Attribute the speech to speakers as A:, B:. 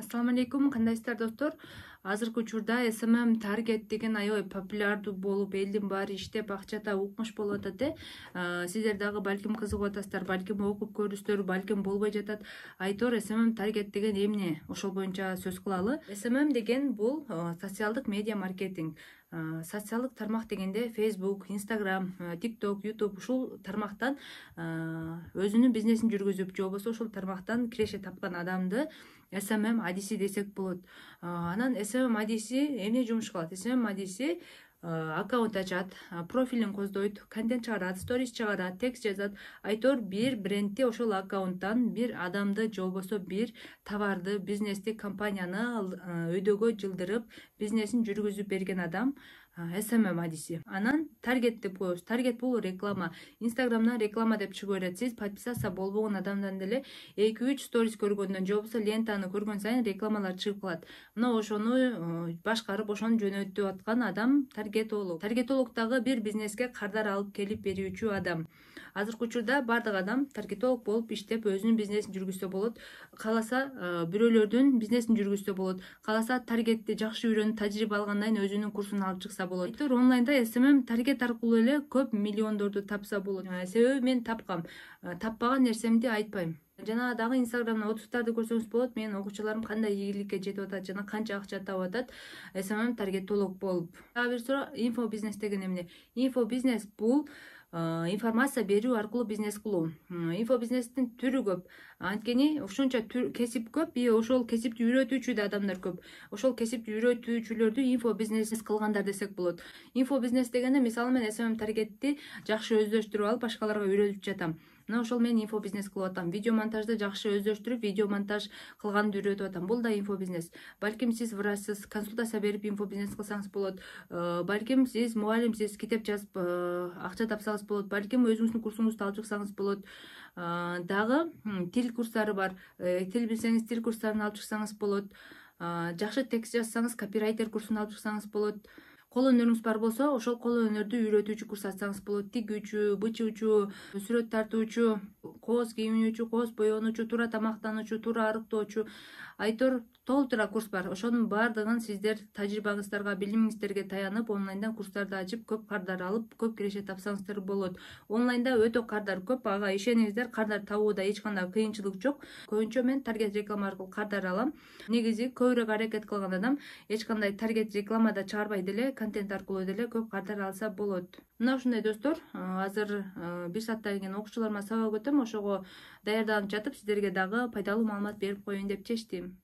A: Assalamu alaikum, кандайсыздар достор? Азыркы учурда SMM таргет деген аябай популярдуу болуп, элдин баары иштеп, акчада укмуш болуп атат. Сиздер дагы балким кызыгып атасыздар, балким окуп көрүсүздөр, балким болбой жатат. Айтор SMM таргет деген эмне? Ошол боюнча сөз кылалы. SMM деген бул социалдык медиа маркетинг. Социалдык тармак дегенде Facebook, Instagram, TikTok, YouTube ушул тармактан өзүнүн бизнесин жүргүзүп, же болбосо ушул тармактан киреше тапкан адамды SMM адиси десек болот. Анан SMM адиси эмне жумуш кылат? SMM адиси аккаунт ачат, профилин коздойт, контент чыгарат, сторис чыгарат, текст жазат. Айтор бир брендти ошол аккаунттан бир адамды же болбосо бир товарды, бизнести, компанияны өйдөгө жылдырып, бизнесин жүргүзүп берген адам SMM адиси. Анан таргет деп коебуз. Таргет бул реклама. Инстаграмдан реклама деп чыгып берет. Сиз подписаться болбогон адамдан деле 2-3 сторис көргөндөн же болбосо лентаны көргөн сайын рекламалар чыгып калат. Мына ошону башкарып, ошону жөнөтүп аткан адам таргетолог. Таргетолог дагы бир бизнеске кардар алып келип берүүчү адам. Азыркы учурда бардык адам таргетолог болуп иштеп өзүнүн бизнесин жүргүзсө болот. Кааласа бирөөлөрдүн бизнесин жүргүзсө болот. Кааласа таргетти жакшы үйрөнүп, тажрыйба алгандан кийин өзүнүн курсун алып чыкса болот. Онлайнда SMM таргет аркылуу эле көп миллиондорду тапса болот. Себеби мен тапкам. Таппаган нерсемди айтпайм. Жана дагы Инстаграмда отузтарды көрсөңүз болот. Менин окуучуларым кандай ийгиликке жетип атат жана канча акча таап атат SMM таргетолог болуп. Дагы бир суроо, инфобизнес деген эмне? Инфобизнес бул информация берүү аркылуу бизнес кылуу. Инфобизнестин түрү көп. Анткени ушунча кесип көп, ошол кесипти үйрөтүүчү да адамдар көп. Ошол кесипти үйрөтүүчүлөрдү инфобизнес кылгандар десек болот. Инфобизнес дегенде мисалы мен SMM таргетти жакшы өздөштүрүп алып башкаларга үйрөтүп жатам. Мына ошол мен инфобизнес кылып атам. Видео монтажды жакшы өздөштүрүп, видео монтаж кылганды үйрөтүп атам. Бул да инфобизнес. Балким сиз врачсыз, консультация берип инфобизнес кылсаңыз болот. Балким сиз мугалимсиз, китеп жазып акча тапсаңыз болот. Балким өзүңүздүн курсуңузду алып чыксаңыз болот. Дагы тил курстары бар. Тил билсеңиз, тил курстарын алып чыксаңыз болот. Жакшы текст жазсаңыз, копирайтер курсун алып чыксаңыз болот. Кол өнөрүңүз бар болсо, ошол кол өнөрдү үйрөтүүчү курс ачсаңыз болот. Тигүүчү, бычуучу, сүрөт тартуучу, кооз кийинүүчү, кооз боенуучу, туура тамактануучу, туура арыктоочу. Айтор толтура курс бар. Ошонун баардыгын сиздер тажрыйбаңыздарга, билимиңиздерге таянып, онлайндан курстарды ачып, көп кардар алып, көп киреше тапсаңыздар болот. Онлайнда өтө кардар көп, ага ишениңиздер, кардар табууда эч кандай кыйынчылык жок. Көбүнчө мен таргет реклама аркылуу кардар алам. Негизи көбүрөөк аракет кылган адам эч кандай таргет рекламада чыгарбай деле, контент аркылуу деле көп кардар алса болот. Мына ушундай достор, азыр бир сааттан кийин окуучуларыма сабак өтөм, ошого даярданып жатып, сиздерге дагы пайдалуу маалымат берип коеюн деп чечтим.